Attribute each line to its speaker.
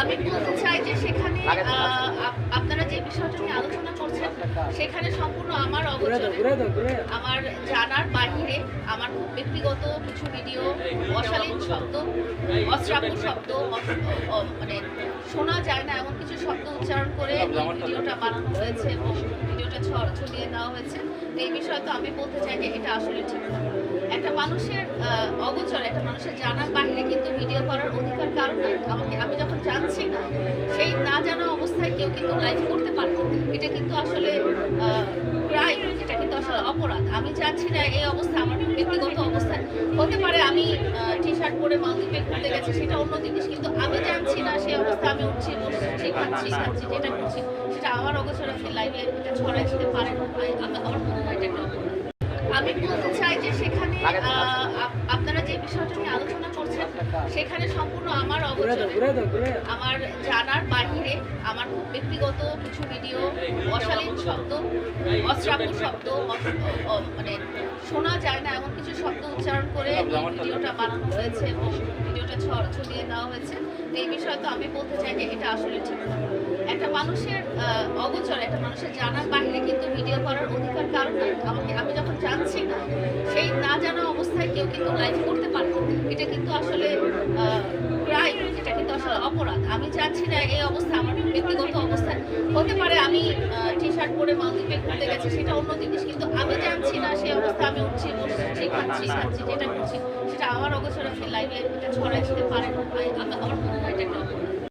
Speaker 1: আমি বলতে চাই যে সেখানে আপনারা যে বিষয়টা নিয়ে আলোচনা করছেন সেখানে সম্পূর্ণ আমার অগোচরে, আমার জানার বাহিরে আমার খুব ব্যক্তিগত কিছু ভিডিও, অশালীন শব্দ, অশ্রাব্য শব্দ, মানে শোনা যায় না এমন কিছু শব্দ উচ্চারণ করে এই ভিডিওটা বানানো হয়েছে এবং ভিডিওটা ছড়িয়ে দেওয়া হয়েছে। এই বিষয়ে তো আমি বলতে চাই যে এটা আসলে ঠিক না। একটা মানুষের অগোচরে, একটা মানুষের জানার বাহিরে কিন্তু ভিডিও করার অধিকার কারণ নাই। আমি যখন জানছি না, সেই না জানা অবস্থায় কেউ কিন্তু লাইভ করতে পারে, এটা কিন্তু আসলে ক্রাইম, এটা কিন্তু আসলে অপরাধ। আমি জানছি না এই অবস্থা, আমার ব্যক্তিগত অবস্থায় হতে পারে আমি টি শার্ট পরে মালদ্বীপে ঘুরতে গেছি, সেটা অন্য জিনিস, কিন্তু আমি জানছি না সেই অবস্থা আমি উঠছি, বসছি, খাচ্ছি, যেটা করছি সেটা আমার অগোচরে আপনি লাইভে এটা ছড়াই দিতে পারেন। আমার মনে হয় এটা একটা অপরাধ। আমি বলতে চাই যে সেখানে আপনারা যে বিষয়টা নিয়ে আলোচনা করছেন সেখানে সম্পূর্ণ আমার অগোচরে, আমার জানার বাহিরে আমার খুব ব্যক্তিগত কিছু ভিডিও, অশালীন শব্দ, অশ্রাব্য শব্দ, মানে শোনা যায় না এমন কিছু শব্দ উচ্চারণ করে এই ভিডিওটা বানানো হয়েছে এবং ভিডিওটা ছড়িয়ে দেওয়া হয়েছে। এই বিষয়ে তো আমি বলতে চাই যে এটা আসলে ঠিক না। একটা মানুষের অগোচরে, একটা মানুষের জানার বাহিরে কিন্তু ভিডিও করার অধিকার কারণ নাই। আমি যখন জানছি না, সেই না জানা অবস্থায় কেউ কিন্তু লাইভ করতে পারে, এটা কিন্তু আসলে ক্রাইম, এটা কিন্তু আসলে অপরাধ। আমি জানছি না এই অবস্থা, আমার ব্যক্তিগত অবস্থায় হতে পারে আমি টি শার্ট পরে মালদ্বীপে ঘুরতে গেছি, সেটা অন্য জিনিস, কিন্তু আমি জানছি না সেই অবস্থা আমি উঠছি, বসছি, খাচ্ছি, যেটা করছি সেটা আমার অগোচরে আপনি লাইভে এটা ছড়াই দিতে পারেন। আমার মনে হয় এটা একটা অপরাধ।